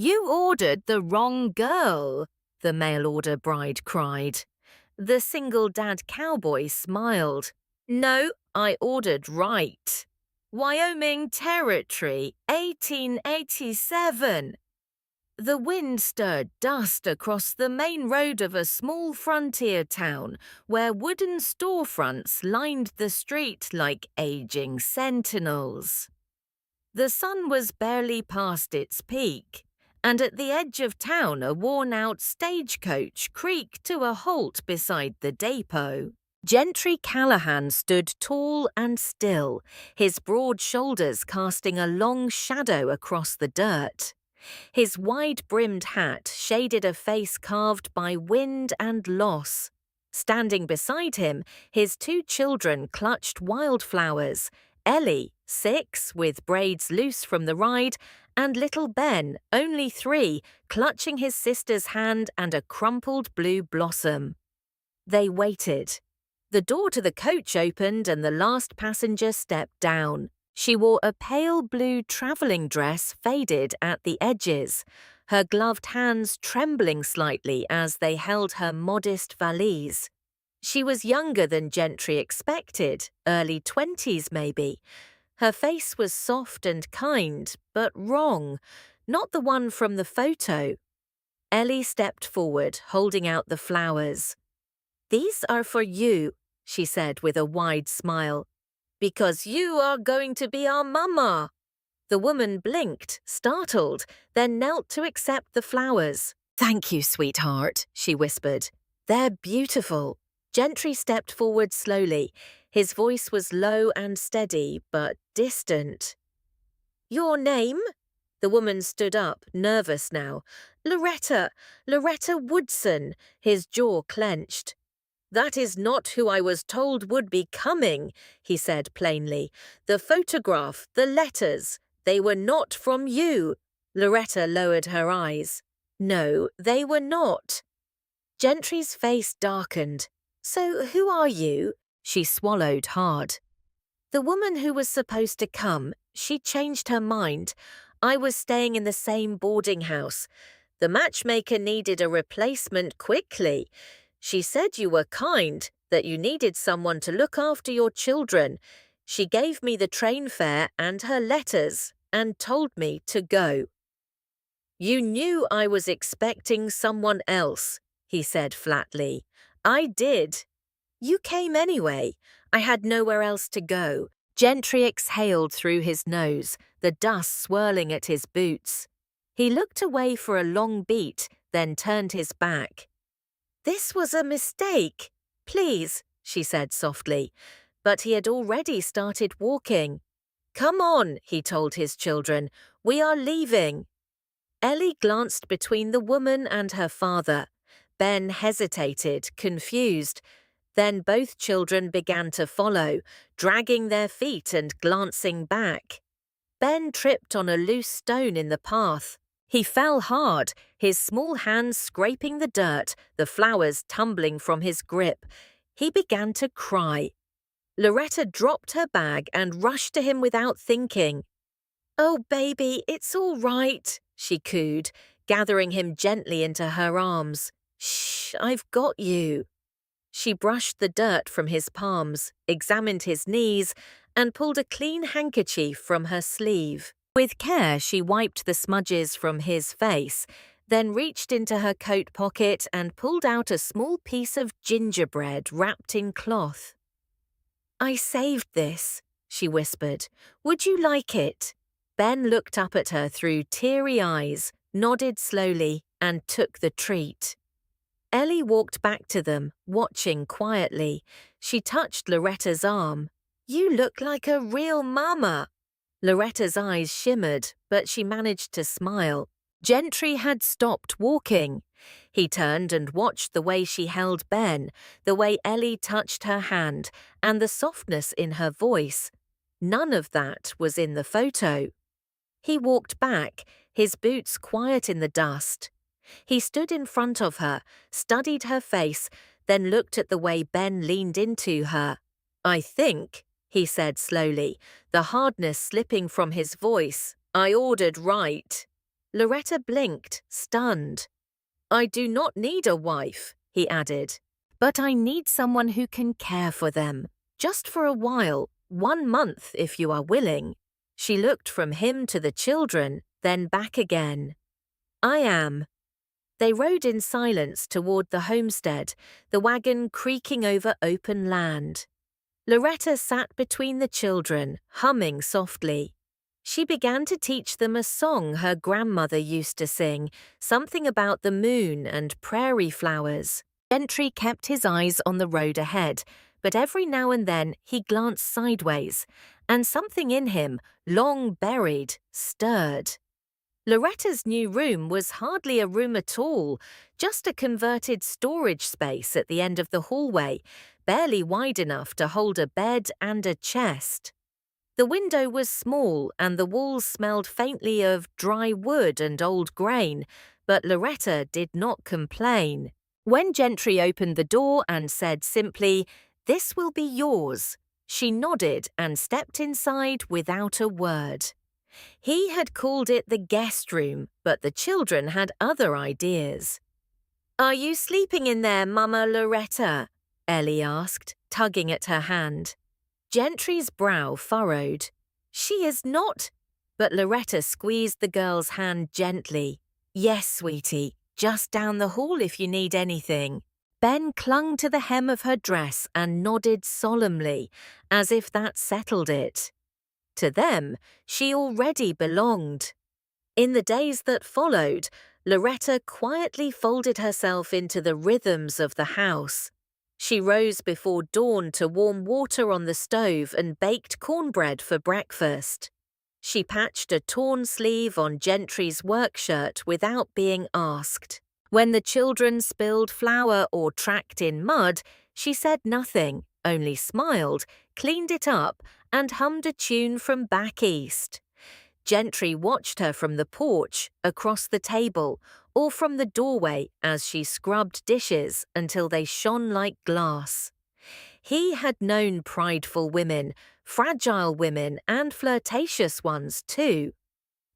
You ordered the wrong girl, the mail-order bride cried. The single-dad cowboy smiled. No, I ordered right. Wyoming Territory, 1887. The wind stirred dust across the main road of a small frontier town where wooden storefronts lined the street like aging sentinels. The sun was barely past its peak, and at the edge of town a worn-out stagecoach creaked to a halt beside the depot. Gentry Callahan stood tall and still, his broad shoulders casting a long shadow across the dirt. His wide-brimmed hat shaded a face carved by wind and loss. Standing beside him, his two children clutched wildflowers, Ellie, 6, with braids loose from the ride, and little Ben, only 3, clutching his sister's hand and a crumpled blue blossom. They waited. The door to the coach opened and the last passenger stepped down. She wore a pale blue travelling dress faded at the edges, her gloved hands trembling slightly as they held her modest valise. She was younger than Gentry expected, early 20s maybe. Her face was soft and kind, but wrong, not the one from the photo. Ellie stepped forward, holding out the flowers. "These are for you," she said with a wide smile. "Because you are going to be our mama." The woman blinked, startled, then knelt to accept the flowers. "Thank you, sweetheart," she whispered. "They're beautiful." Gentry stepped forward slowly. His voice was low and steady, but distant. "Your name?" The woman stood up, nervous now. Loretta Woodson," his jaw clenched. "That is not who I was told would be coming," he said plainly. "The photograph, the letters, they were not from you." Loretta lowered her eyes. "No, they were not." Gentry's face darkened. "So who are you?" She swallowed hard. "The woman who was supposed to come, she changed her mind. I was staying in the same boarding house. The matchmaker needed a replacement quickly. She said you were kind, that you needed someone to look after your children. She gave me the train fare and her letters and told me to go." "You knew I was expecting someone else," he said flatly. "I did." "You came anyway. I had nowhere else to go." Gentry exhaled through his nose, the dust swirling at his boots. He looked away for a long beat, then turned his back. "This was a mistake. Please," she said softly. But he had already started walking. "Come on," he told his children. "We are leaving." Ellie glanced between the woman and her father. Ben hesitated, confused. Then both children began to follow, dragging their feet and glancing back. Ben tripped on a loose stone in the path. He fell hard, his small hands scraping the dirt, the flowers tumbling from his grip. He began to cry. Loretta dropped her bag and rushed to him without thinking. "Oh, baby, it's all right," she cooed, gathering him gently into her arms. "Shh, I've got you." She brushed the dirt from his palms, examined his knees, and pulled a clean handkerchief from her sleeve. With care, she wiped the smudges from his face, then reached into her coat pocket and pulled out a small piece of gingerbread wrapped in cloth. "I saved this," she whispered. "Would you like it?" Ben looked up at her through teary eyes, nodded slowly, and took the treat. Ellie walked back to them, watching quietly. She touched Loretta's arm. "You look like a real mama." Loretta's eyes shimmered, but she managed to smile. Gentry had stopped walking. He turned and watched the way she held Ben, the way Ellie touched her hand, and the softness in her voice. None of that was in the photo. He walked back, his boots quiet in the dust. He stood in front of her, studied her face, then looked at the way Ben leaned into her. "I think," he said slowly, the hardness slipping from his voice, "I ordered right." Loretta blinked, stunned. "I do not need a wife," he added. "But I need someone who can care for them. Just for a while, 1 month if you are willing." She looked from him to the children, then back again. "I am." They rode in silence toward the homestead, the wagon creaking over open land. Loretta sat between the children, humming softly. She began to teach them a song her grandmother used to sing, something about the moon and prairie flowers. Gentry kept his eyes on the road ahead, but every now and then he glanced sideways, and something in him, long buried, stirred. Loretta's new room was hardly a room at all, just a converted storage space at the end of the hallway, barely wide enough to hold a bed and a chest. The window was small and the walls smelled faintly of dry wood and old grain, but Loretta did not complain. When Gentry opened the door and said simply, "This will be yours," she nodded and stepped inside without a word. He had called it the guest room, but the children had other ideas. "Are you sleeping in there, Mama Loretta?" Ellie asked, tugging at her hand. Gentry's brow furrowed. "She is not." But Loretta squeezed the girl's hand gently. "Yes, sweetie, just down the hall if you need anything." Ben clung to the hem of her dress and nodded solemnly, as if that settled it. To them, she already belonged. In the days that followed, Loretta quietly folded herself into the rhythms of the house. She rose before dawn to warm water on the stove and baked cornbread for breakfast. She patched a torn sleeve on Gentry's work shirt without being asked. When the children spilled flour or tracked in mud, she said nothing, only smiled, cleaned it up, and hummed a tune from back east. Gentry watched her from the porch, across the table, or from the doorway as she scrubbed dishes until they shone like glass. He had known prideful women, fragile women, and flirtatious ones too.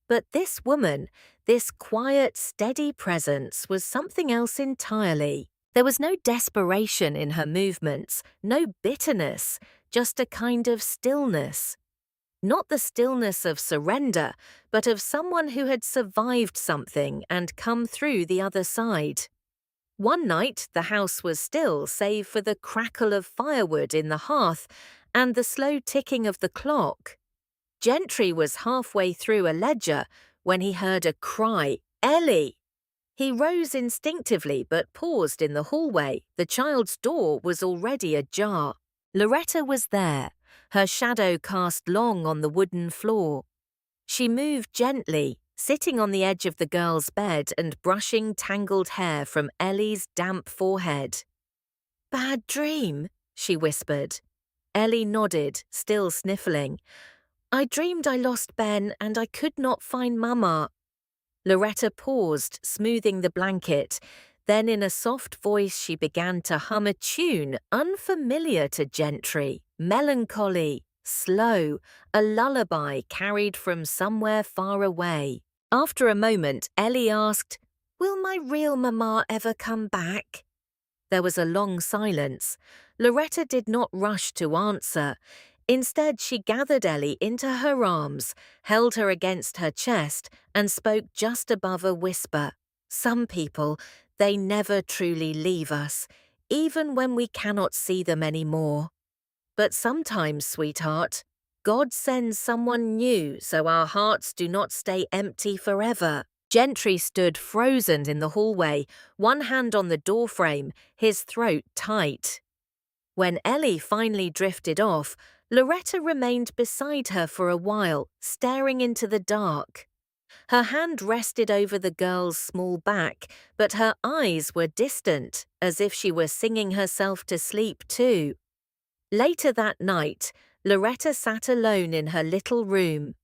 But this woman, this quiet, steady presence, was something else entirely. There was no desperation in her movements, no bitterness, just a kind of stillness. Not the stillness of surrender, but of someone who had survived something and come through the other side. One night, the house was still save for the crackle of firewood in the hearth and the slow ticking of the clock. Gentry was halfway through a ledger when he heard a cry, "Ellie!" He rose instinctively but paused in the hallway. The child's door was already ajar. Loretta was there, her shadow cast long on the wooden floor. She moved gently, sitting on the edge of the girl's bed and brushing tangled hair from Ellie's damp forehead. "Bad dream?" she whispered. Ellie nodded, still sniffling. "I dreamed I lost Ben and I could not find Mama." Loretta paused, smoothing the blanket. Then in a soft voice she began to hum a tune unfamiliar to Gentry, melancholy, slow, a lullaby carried from somewhere far away. After a moment, Ellie asked, "Will my real Mama ever come back?" There was a long silence. Loretta did not rush to answer. Instead, she gathered Ellie into her arms, held her against her chest, and spoke just above a whisper. "Some people, they never truly leave us, even when we cannot see them anymore. But sometimes, sweetheart, God sends someone new so our hearts do not stay empty forever." Gentry stood frozen in the hallway, one hand on the doorframe, his throat tight. When Ellie finally drifted off, Loretta remained beside her for a while, staring into the dark. Her hand rested over the girl's small back, but her eyes were distant, as if she were singing herself to sleep too. Later that night, Loretta sat alone in her little room.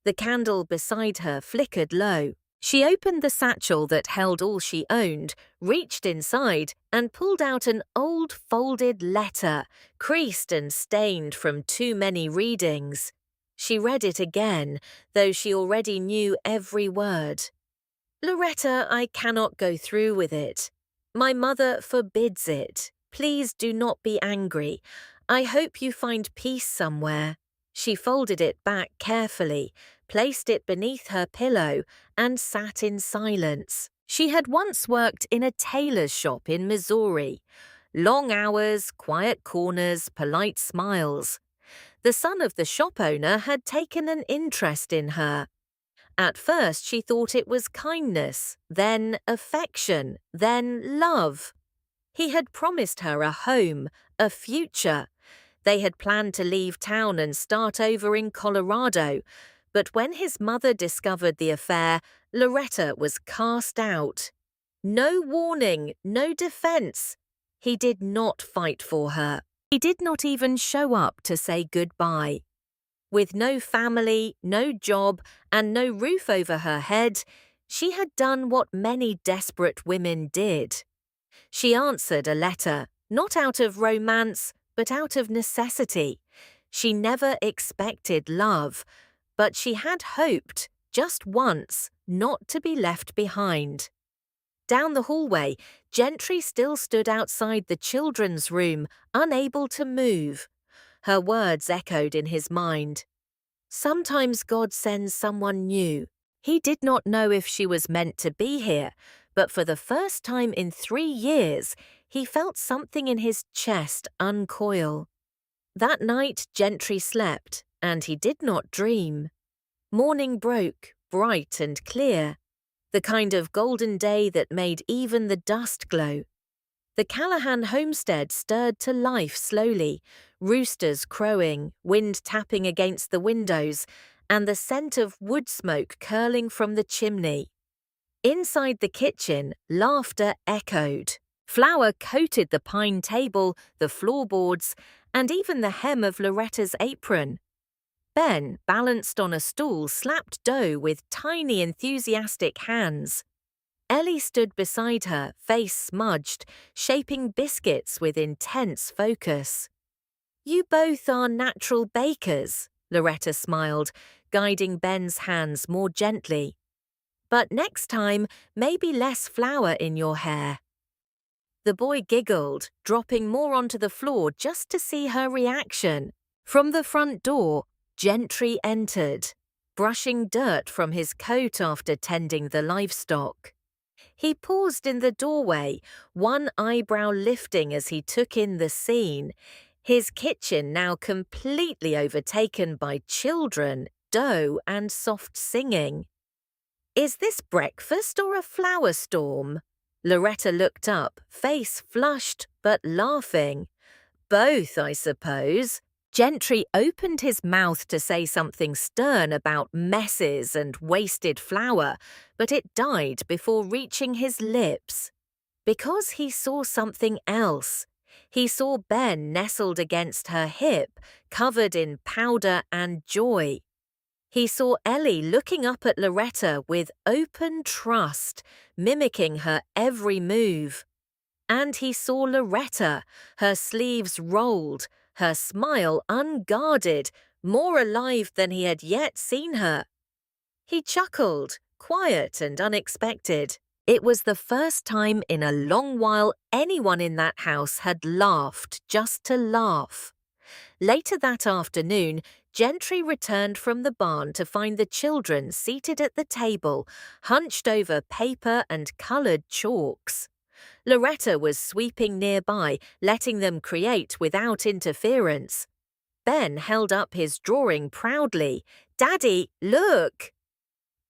The candle beside her flickered low. She opened the satchel that held all she owned, reached inside, and pulled out an old folded letter, creased and stained from too many readings. She read it again, though she already knew every word. Loretta, I cannot go through with it. My mother forbids it. Please do not be angry. I hope you find peace somewhere. She folded it back carefully, placed it beneath her pillow, and sat in silence. She had once worked in a tailor's shop in Missouri. Long hours, quiet corners, polite smiles. The son of the shop owner had taken an interest in her. At first she thought it was kindness, then affection, then love. He had promised her a home, a future. They had planned to leave town and start over in Colorado, but when his mother discovered the affair, Loretta was cast out. No warning, no defense. He did not fight for her. He did not even show up to say goodbye. With no family, no job, and no roof over her head, she had done what many desperate women did. She answered a letter, not out of romance, but out of necessity. She never expected love, but she had hoped, just once, not to be left behind. Down the hallway, Gentry still stood outside the children's room, unable to move. Her words echoed in his mind. Sometimes God sends someone new. He did not know if she was meant to be here, but for the first time in 3 years, he felt something in his chest uncoil. That night, Gentry slept, and he did not dream. Morning broke, bright and clear, the kind of golden day that made even the dust glow. The Callahan homestead stirred to life slowly, roosters crowing, wind tapping against the windows, and the scent of wood smoke curling from the chimney. Inside the kitchen, laughter echoed. Flour coated the pine table, the floorboards, and even the hem of Loretta's apron. Ben, balanced on a stool, slapped dough with tiny, enthusiastic hands. Ellie stood beside her, face smudged, shaping biscuits with intense focus. You both are natural bakers, Loretta smiled, guiding Ben's hands more gently. But next time, maybe less flour in your hair. The boy giggled, dropping more onto the floor just to see her reaction. From the front door, Gentry entered, brushing dirt from his coat after tending the livestock. He paused in the doorway, one eyebrow lifting as he took in the scene, his kitchen now completely overtaken by children, dough, and soft singing. Is this breakfast or a flower storm? Loretta looked up, face flushed but laughing. Both, I suppose. Gentry opened his mouth to say something stern about messes and wasted flour, but it died before reaching his lips. Because he saw something else. He saw Ben nestled against her hip, covered in powder and joy. He saw Ellie looking up at Loretta with open trust, mimicking her every move. And he saw Loretta, her sleeves rolled, her smile unguarded, more alive than he had yet seen her. He chuckled, quiet and unexpected. It was the first time in a long while anyone in that house had laughed just to laugh. Later that afternoon, Gentry returned from the barn to find the children seated at the table, hunched over paper and coloured chalks. Loretta was sweeping nearby, letting them create without interference. Ben held up his drawing proudly. Daddy, look!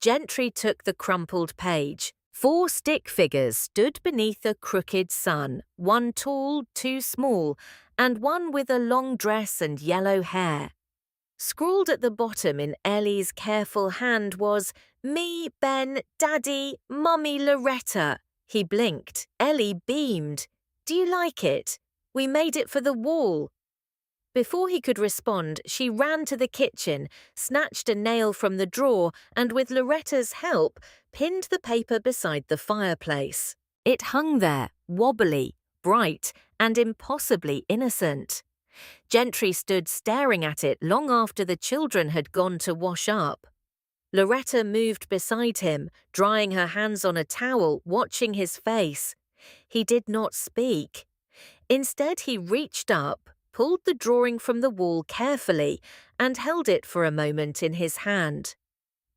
Gentry took the crumpled page. 4 stick figures stood beneath a crooked sun, one tall, 2 small, and one with a long dress and yellow hair. Scrawled at the bottom in Ellie's careful hand was, Me, Ben, Daddy, Mummy Loretta. He blinked. Ellie beamed. Do you like it? We made it for the wall. Before he could respond, she ran to the kitchen, snatched a nail from the drawer, and with Loretta's help, pinned the paper beside the fireplace. It hung there, wobbly, bright, and impossibly innocent. Gentry stood staring at it long after the children had gone to wash up. Loretta moved beside him, drying her hands on a towel, watching his face. He did not speak. Instead, he reached up, pulled the drawing from the wall carefully, and held it for a moment in his hand.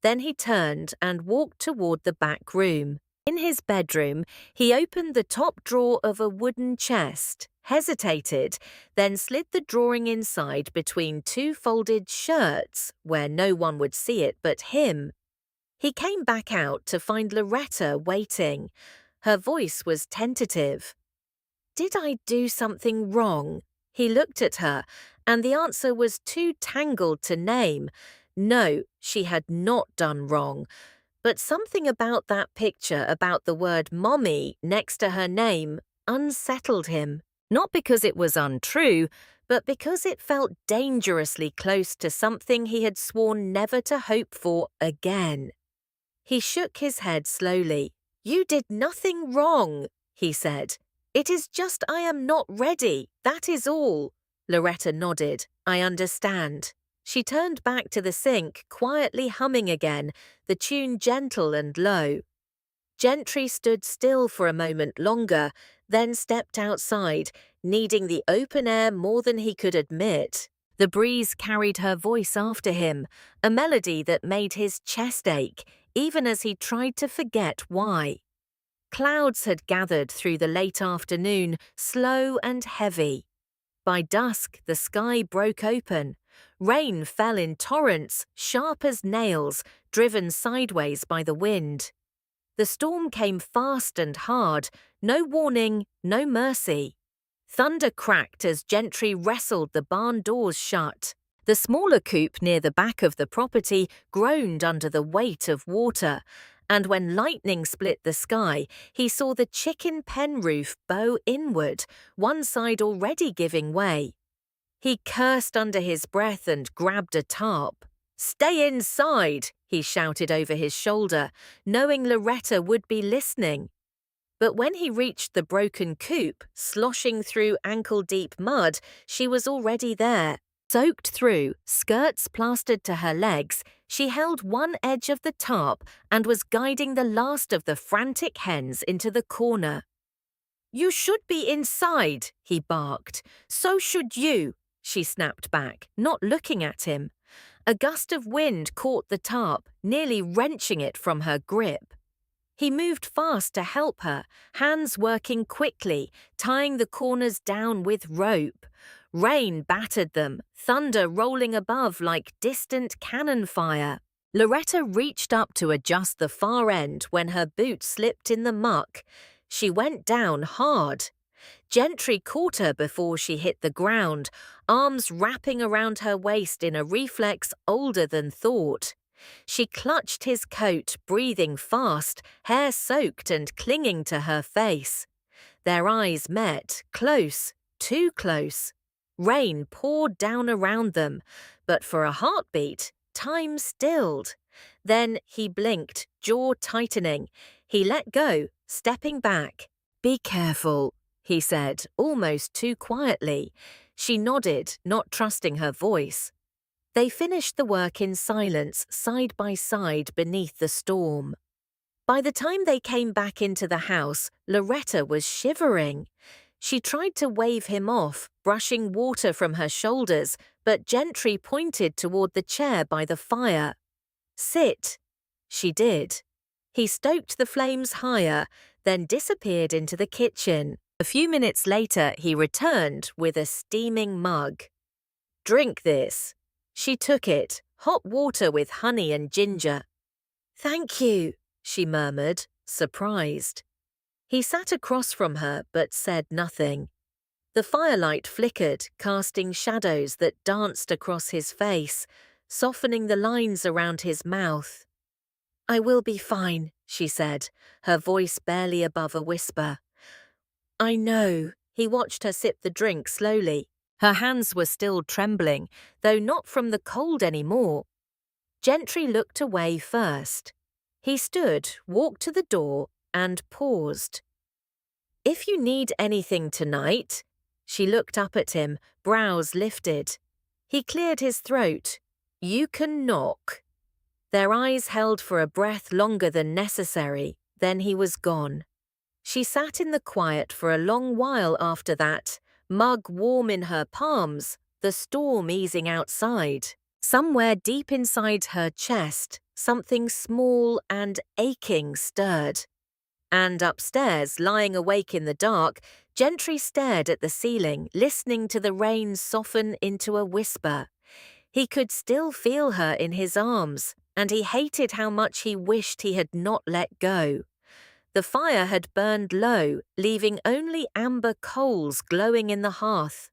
Then he turned and walked toward the back room. In his bedroom, he opened the top drawer of a wooden chest, hesitated, then slid the drawing inside between two folded shirts where no one would see it but him. He came back out to find Loretta waiting. Her voice was tentative. "Did I do something wrong?" He looked at her, and the answer was too tangled to name. No, she had not done wrong. But something about that picture, about the word mommy next to her name, unsettled him. Not because it was untrue, but because it felt dangerously close to something he had sworn never to hope for again. He shook his head slowly. "You did nothing wrong," he said. "It is just I am not ready, that is all." Loretta nodded. "I understand." She turned back to the sink, quietly humming again, the tune gentle and low. Gentry stood still for a moment longer, then stepped outside, needing the open air more than he could admit. The breeze carried her voice after him, a melody that made his chest ache, even as he tried to forget why. Clouds had gathered through the late afternoon, slow and heavy. By dusk, the sky broke open. Rain fell in torrents, sharp as nails, driven sideways by the wind. The storm came fast and hard, no warning, no mercy. Thunder cracked as Gentry wrestled the barn doors shut. The smaller coop near the back of the property groaned under the weight of water, and when lightning split the sky, he saw the chicken pen roof bow inward, one side already giving way. He cursed under his breath and grabbed a tarp. "Stay inside," he shouted over his shoulder, knowing Loretta would be listening. But when he reached the broken coop, sloshing through ankle-deep mud, she was already there. Soaked through, skirts plastered to her legs, she held one edge of the tarp and was guiding the last of the frantic hens into the corner. "You should be inside," he barked. "So should you," she snapped back, not looking at him. A gust of wind caught the tarp, nearly wrenching it from her grip. He moved fast to help her, hands working quickly, tying the corners down with rope. Rain battered them, thunder rolling above like distant cannon fire. Loretta reached up to adjust the far end when her boot slipped in the muck. She went down hard. Gentry caught her before she hit the ground, arms wrapping around her waist in a reflex older than thought. She clutched his coat, breathing fast, hair soaked and clinging to her face. Their eyes met, close, too close. Rain poured down around them, but for a heartbeat, time stilled. Then he blinked, jaw tightening. He let go, stepping back. "Be careful," he said, almost too quietly. She nodded, not trusting her voice. They finished the work in silence, side by side beneath the storm. By the time they came back into the house, Loretta was shivering. She tried to wave him off, brushing water from her shoulders, but Gentry pointed toward the chair by the fire. "Sit." She did. He stoked the flames higher, then disappeared into the kitchen. A few minutes later, he returned with a steaming mug. "Drink this." She took it, hot water with honey and ginger. "Thank you," she murmured, surprised. He sat across from her but said nothing. The firelight flickered, casting shadows that danced across his face, softening the lines around his mouth. "I will be fine," she said, her voice barely above a whisper. "I know." He watched her sip the drink slowly. Her hands were still trembling, though not from the cold anymore. Gentry looked away first. He stood, walked to the door, and paused. "If you need anything tonight," she looked up at him, brows lifted. He cleared his throat. "You can knock." Their eyes held for a breath longer than necessary, then he was gone. She sat in the quiet for a long while after that, mug warm in her palms, the storm easing outside. Somewhere deep inside her chest, something small and aching stirred. And upstairs, lying awake in the dark, Gentry stared at the ceiling, listening to the rain soften into a whisper. He could still feel her in his arms, and he hated how much he wished he had not let go. The fire had burned low, leaving only amber coals glowing in the hearth.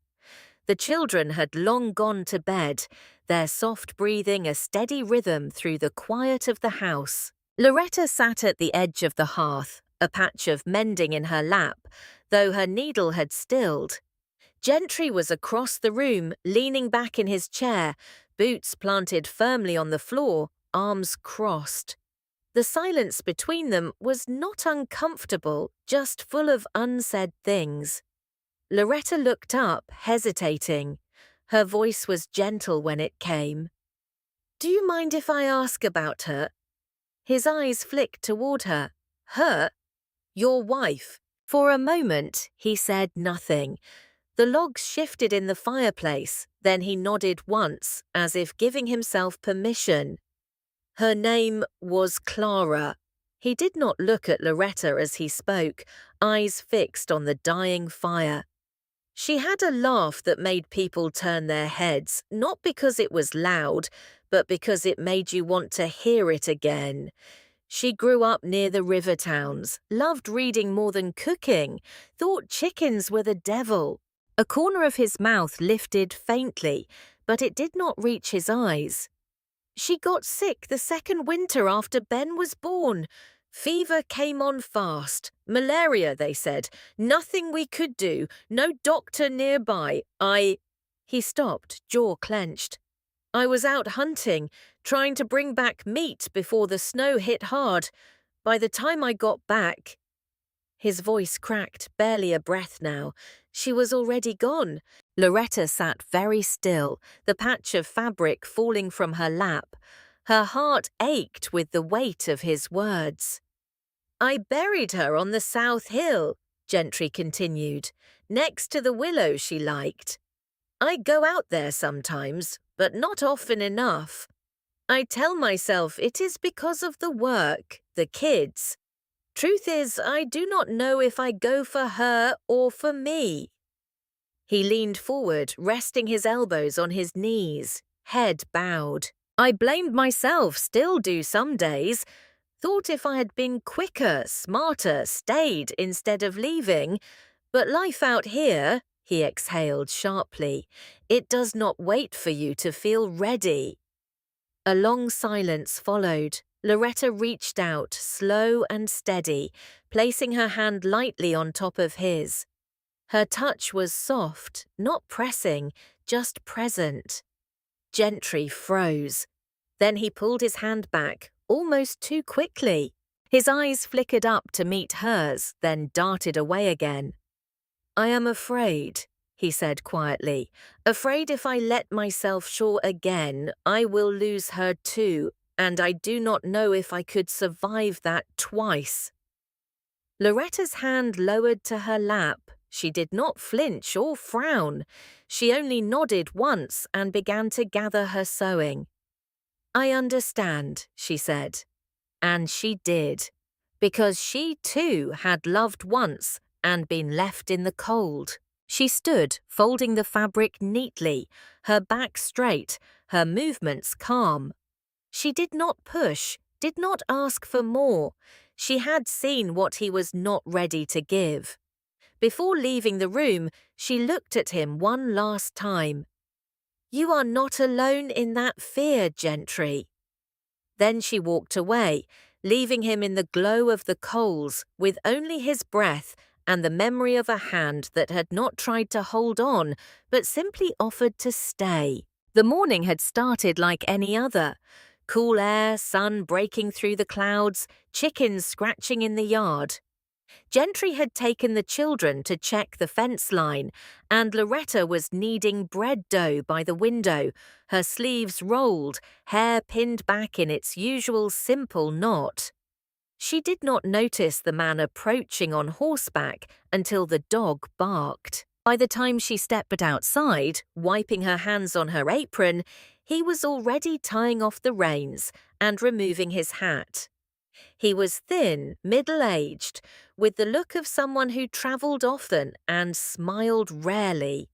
The children had long gone to bed, their soft breathing a steady rhythm through the quiet of the house. Loretta sat at the edge of the hearth, a patch of mending in her lap, though her needle had stilled. Gentry was across the room, leaning back in his chair, boots planted firmly on the floor, arms crossed. The silence between them was not uncomfortable, just full of unsaid things. Loretta looked up, hesitating. Her voice was gentle when it came. "Do you mind if I ask about her?" His eyes flicked toward her. "Her? Your wife?" For a moment, he said nothing. The logs shifted in the fireplace, then he nodded once, as if giving himself permission. Her name was Clara. He did not look at Loretta as he spoke, eyes fixed on the dying fire. She had a laugh that made people turn their heads, not because it was loud, but because it made you want to hear it again. She grew up near the river towns, loved reading more than cooking, thought chickens were the devil. A corner of his mouth lifted faintly, but it did not reach his eyes. She got sick the second winter after Ben was born. Fever came on fast. Malaria, they said. Nothing we could do. No doctor nearby. He stopped, jaw clenched. I was out hunting, trying to bring back meat before the snow hit hard. By the time I got back... His voice cracked, barely a breath now. She was already gone. Loretta sat very still, the patch of fabric falling from her lap. Her heart ached with the weight of his words. I buried her on the South Hill, Gentry continued, next to the willow she liked. I go out there sometimes, but not often enough. I tell myself it is because of the work, the kids. Truth is, I do not know if I go for her or for me. He leaned forward, resting his elbows on his knees, head bowed. I blamed myself, still do some days. Thought if I had been quicker, smarter, stayed instead of leaving. But life out here, he exhaled sharply, it does not wait for you to feel ready. A long silence followed. Loretta reached out, slow and steady, placing her hand lightly on top of his. Her touch was soft, not pressing, just present. Gentry froze. Then he pulled his hand back, almost too quickly. His eyes flickered up to meet hers, then darted away again. I am afraid, he said quietly, afraid if I let myself shore again, I will lose her too, and I do not know if I could survive that twice. Loretta's hand lowered to her lap. She did not flinch or frown. She only nodded once and began to gather her sewing. I understand, she said. And she did, because she too had loved once and been left in the cold. She stood, folding the fabric neatly, her back straight, her movements calm. She did not push, did not ask for more. She had seen what he was not ready to give. Before leaving the room, she looked at him one last time. You are not alone in that fear, Gentry. Then she walked away, leaving him in the glow of the coals, with only his breath and the memory of a hand that had not tried to hold on, but simply offered to stay. The morning had started like any other. Cool air, sun breaking through the clouds, chickens scratching in the yard. Gentry had taken the children to check the fence line, and Loretta was kneading bread dough by the window, her sleeves rolled, hair pinned back in its usual simple knot. She did not notice the man approaching on horseback until the dog barked. By the time she stepped outside, wiping her hands on her apron, he was already tying off the reins and removing his hat. He was thin, middle-aged, with the look of someone who travelled often and smiled rarely.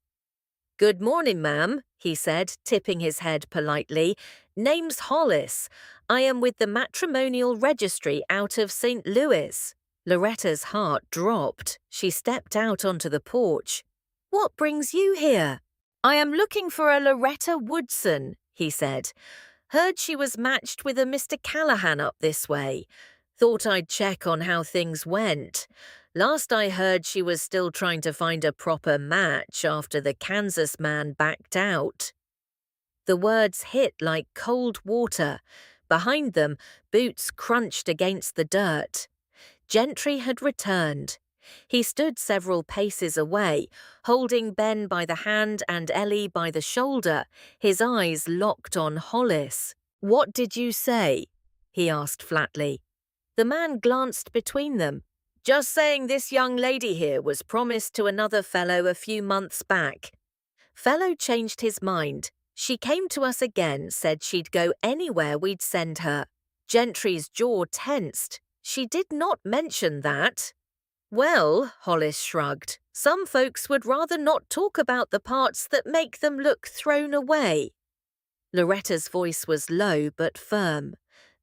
"Good morning, ma'am," he said, tipping his head politely. "Name's Hollis. I am with the matrimonial registry out of St. Louis." Loretta's heart dropped. She stepped out onto the porch. "What brings you here?" "I am looking for a Loretta Woodson," he said. "Heard she was matched with a Mr. Callahan up this way. Thought I'd check on how things went. Last I heard she was still trying to find a proper match after the Kansas man backed out." The words hit like cold water. Behind them, boots crunched against the dirt. Gentry had returned. He stood several paces away, holding Ben by the hand and Ellie by the shoulder, his eyes locked on Hollis. "What did you say?" he asked flatly. The man glanced between them. "Just saying this young lady here was promised to another fellow a few months back. Fellow changed his mind. She came to us again, said she'd go anywhere we'd send her." Gentry's jaw tensed. She did not mention that. "Well," Hollis shrugged, "some folks would rather not talk about the parts that make them look thrown away." Loretta's voice was low but firm.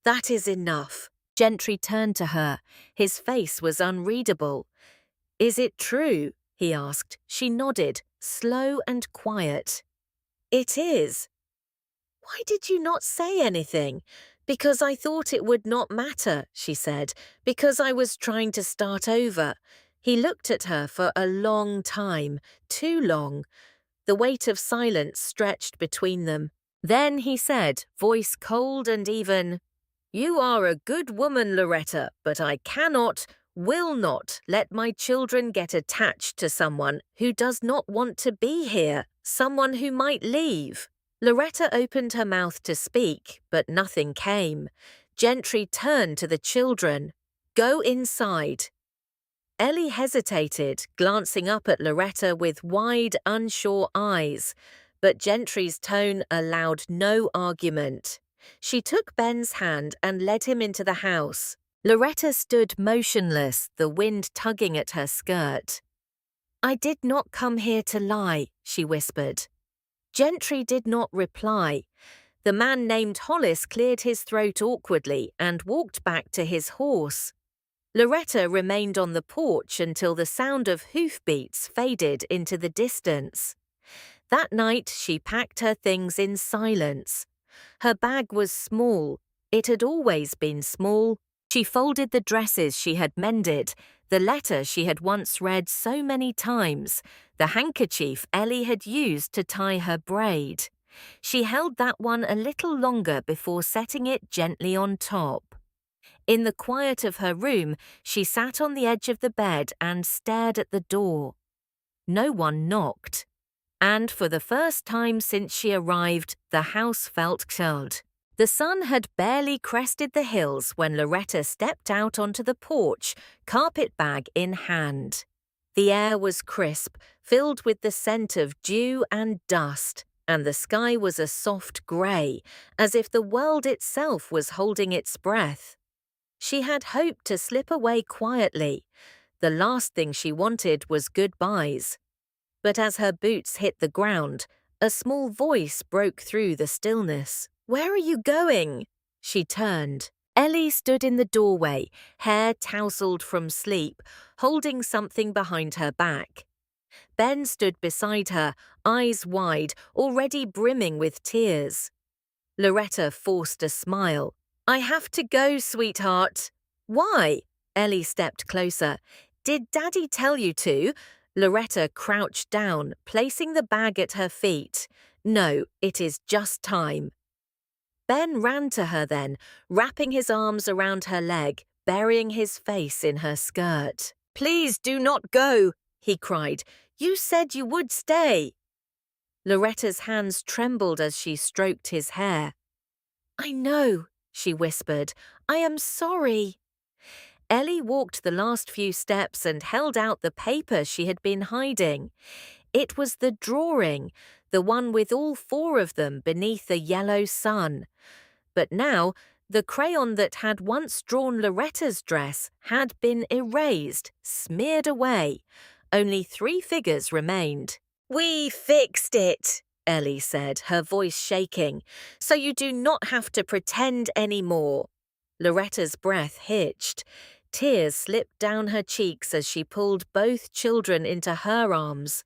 "That is enough." Gentry turned to her. His face was unreadable. "Is it true?" he asked. She nodded, slow and quiet. "It is." "Why did you not say anything?" "Because I thought it would not matter," she said. "Because I was trying to start over." He looked at her for a long time, too long. The weight of silence stretched between them. Then he said, voice cold and even, "You are a good woman, Loretta, but I will not let my children get attached to someone who does not want to be here, someone who might leave." Loretta opened her mouth to speak, but nothing came. Gentry turned to the children. "Go inside." Ellie hesitated, glancing up at Loretta with wide, unsure eyes, but Gentry's tone allowed no argument. She took Ben's hand and led him into the house. Loretta stood motionless, the wind tugging at her skirt. "I did not come here to lie," she whispered. Gentry did not reply. The man named Hollis cleared his throat awkwardly and walked back to his horse. Loretta remained on the porch until the sound of hoofbeats faded into the distance. That night she packed her things in silence. Her bag was small. It had always been small. She folded the dresses she had mended, the letter she had once read so many times, the handkerchief Ellie had used to tie her braid. She held that one a little longer before setting it gently on top. In the quiet of her room, she sat on the edge of the bed and stared at the door. No one knocked. And for the first time since she arrived, the house felt chilled. The sun had barely crested the hills when Loretta stepped out onto the porch, carpet bag in hand. The air was crisp, filled with the scent of dew and dust, and the sky was a soft grey, as if the world itself was holding its breath. She had hoped to slip away quietly. The last thing she wanted was goodbyes. But as her boots hit the ground, a small voice broke through the stillness. "Where are you going?" She turned. Ellie stood in the doorway, hair tousled from sleep, holding something behind her back. Ben stood beside her, eyes wide, already brimming with tears. Loretta forced a smile. "I have to go, sweetheart." "Why?" Ellie stepped closer. "Did Daddy tell you to?" Loretta crouched down, placing the bag at her feet. "No, it is just time." Ben ran to her then, wrapping his arms around her leg, burying his face in her skirt. "Please do not go," he cried. "You said you would stay." Loretta's hands trembled as she stroked his hair. "I know," she whispered. "I am sorry." Ellie walked the last few steps and held out the paper she had been hiding. It was the drawing, the one with all four of them beneath the yellow sun. But now, the crayon that had once drawn Loretta's dress had been erased, smeared away. Only 3 figures remained. "We fixed it," Ellie said, her voice shaking, "so you do not have to pretend anymore." Loretta's breath hitched. Tears slipped down her cheeks as she pulled both children into her arms.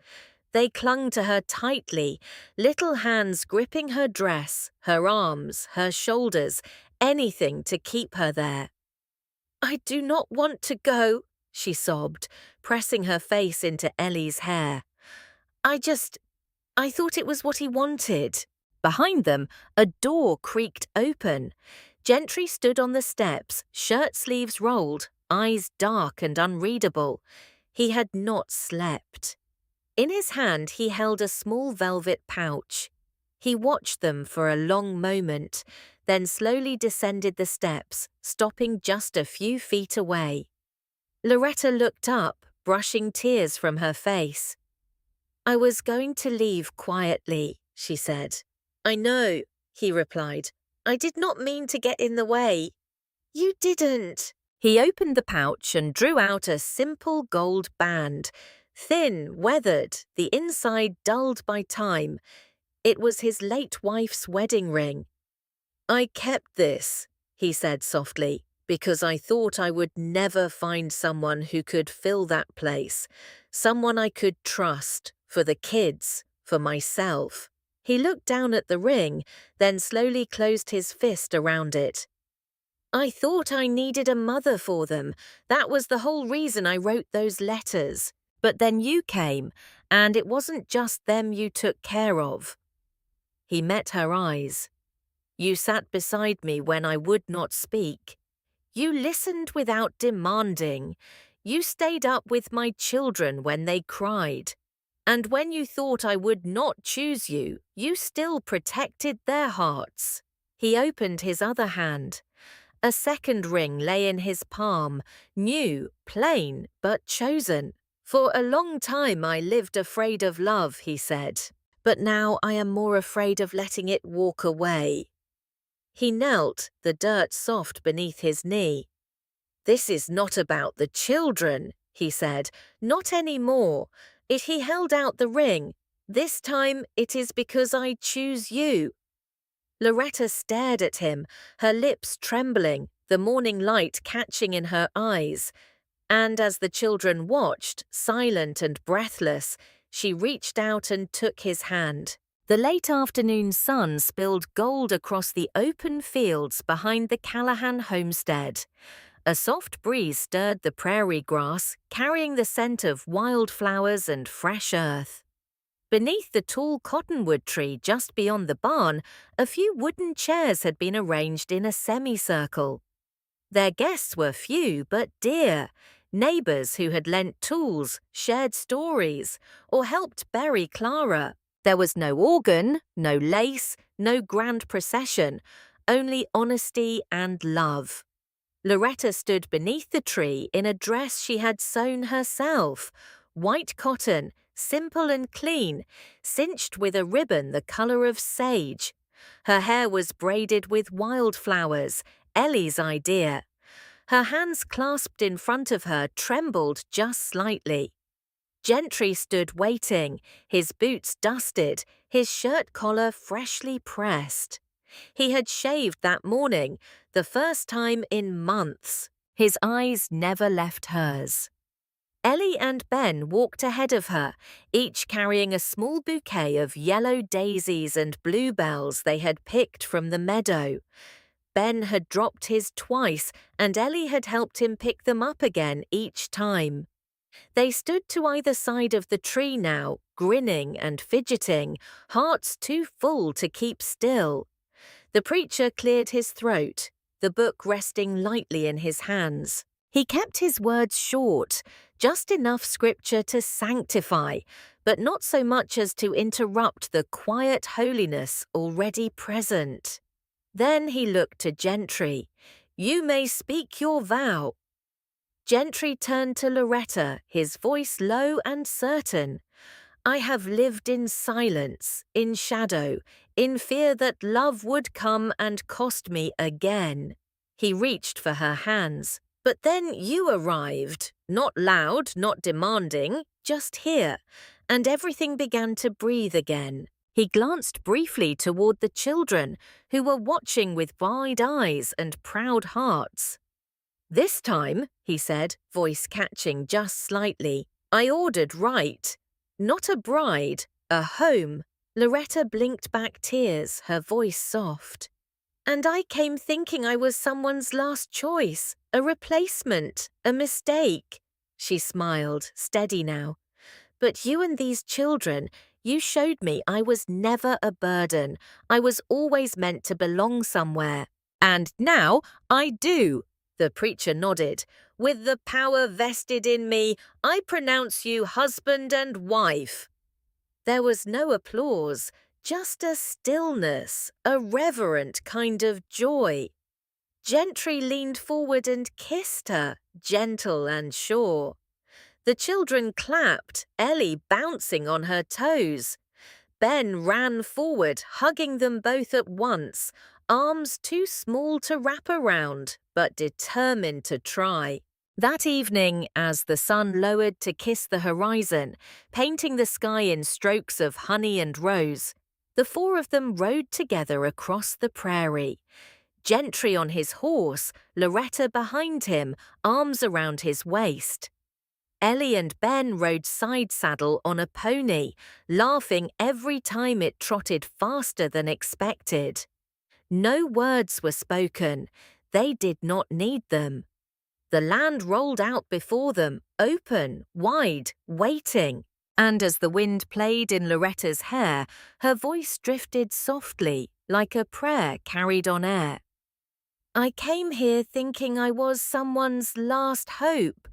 They clung to her tightly, little hands gripping her dress, her arms, her shoulders, anything to keep her there. "I do not want to go," she sobbed, pressing her face into Ellie's hair. I thought it was what he wanted." Behind them, a door creaked open. Gentry stood on the steps, shirt sleeves rolled, eyes dark and unreadable. He had not slept. In his hand he held a small velvet pouch. He watched them for a long moment, then slowly descended the steps, stopping just a few feet away. Loretta looked up, brushing tears from her face. "I was going to leave quietly," she said. "I know," he replied. "I did not mean to get in the way." "You didn't." He opened the pouch and drew out a simple gold band. Thin, weathered, the inside dulled by time. It was his late wife's wedding ring. "I kept this," he said softly, "because I thought I would never find someone who could fill that place, someone I could trust, for the kids, for myself." He looked down at the ring, then slowly closed his fist around it. "I thought I needed a mother for them. That was the whole reason I wrote those letters. But then you came, and it wasn't just them you took care of." He met her eyes. "You sat beside me when I would not speak. You listened without demanding. You stayed up with my children when they cried. And when you thought I would not choose you, you still protected their hearts." He opened his other hand. A second ring lay in his palm, new, plain, but chosen. "For a long time I lived afraid of love," he said. "But now I am more afraid of letting it walk away." He knelt, the dirt soft beneath his knee. "This is not about the children," he said. "Not anymore." He held out the ring. "This time it is because I choose you." Loretta stared at him, her lips trembling, the morning light catching in her eyes. And as the children watched, silent and breathless, she reached out and took his hand. The late afternoon sun spilled gold across the open fields behind the Callahan homestead. A soft breeze stirred the prairie grass, carrying the scent of wildflowers and fresh earth. Beneath the tall cottonwood tree just beyond the barn, a few wooden chairs had been arranged in a semicircle. Their guests were few but dear, neighbors who had lent tools, shared stories, or helped bury Clara. There was no organ, no lace, no grand procession, only honesty and love. Loretta stood beneath the tree in a dress she had sewn herself, white cotton, simple and clean, cinched with a ribbon the color of sage. Her hair was braided with wildflowers, Ellie's idea. Her hands clasped in front of her trembled just slightly. Gentry stood waiting, his boots dusted, his shirt collar freshly pressed. He had shaved that morning, the first time in months. His eyes never left hers. Ellie and Ben walked ahead of her, each carrying a small bouquet of yellow daisies and bluebells they had picked from the meadow. Ben had dropped his twice, and Ellie had helped him pick them up again each time. They stood to either side of the tree now, grinning and fidgeting, hearts too full to keep still. The preacher cleared his throat, the book resting lightly in his hands. He kept his words short, just enough scripture to sanctify, but not so much as to interrupt the quiet holiness already present. Then he looked to Gentry. "You may speak your vow." Gentry turned to Loretta, his voice low and certain. "I have lived in silence, in shadow, in fear that love would come and cost me again." He reached for her hands. "But then you arrived, not loud, not demanding, just here, and everything began to breathe again." He glanced briefly toward the children, who were watching with wide eyes and proud hearts. "This time," he said, voice catching just slightly, "I ordered right. Not a bride, a home." Loretta blinked back tears, her voice soft. "And I came thinking I was someone's last choice, a replacement, a mistake." She smiled, steady now. "But you and these children, you showed me I was never a burden. I was always meant to belong somewhere. And now I do." The preacher nodded. "With the power vested in me, I pronounce you husband and wife." There was no applause, just a stillness, a reverent kind of joy. Gentry leaned forward and kissed her, gentle and sure. The children clapped, Ellie bouncing on her toes. Ben ran forward, hugging them both at once, arms too small to wrap around, but determined to try. That evening, as the sun lowered to kiss the horizon, painting the sky in strokes of honey and rose, the four of them rode together across the prairie. Gentry on his horse, Loretta behind him, arms around his waist. Ellie and Ben rode side saddle on a pony, laughing every time it trotted faster than expected. No words were spoken. They did not need them. The land rolled out before them, open, wide, waiting. And as the wind played in Loretta's hair, her voice drifted softly, like a prayer carried on air. "I came here thinking I was someone's last hope."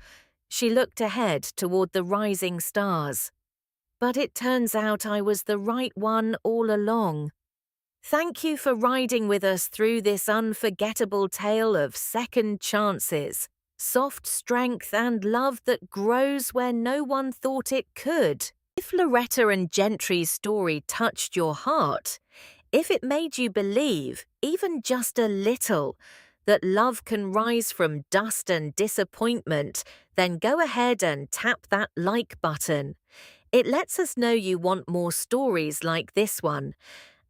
She looked ahead toward the rising stars. "But it turns out I was the right one all along. Thank you for riding with us through this unforgettable tale of second chances, soft strength and love that grows where no one thought it could." If Loretta and Gentry's story touched your heart, if it made you believe, even just a little, that love can rise from dust and disappointment, then go ahead and tap that like button. It lets us know you want more stories like this one.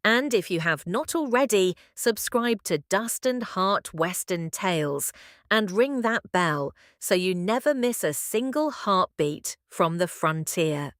And if you have not already, subscribe to Dust and Heart Western Tales and ring that bell so you never miss a single heartbeat from the frontier.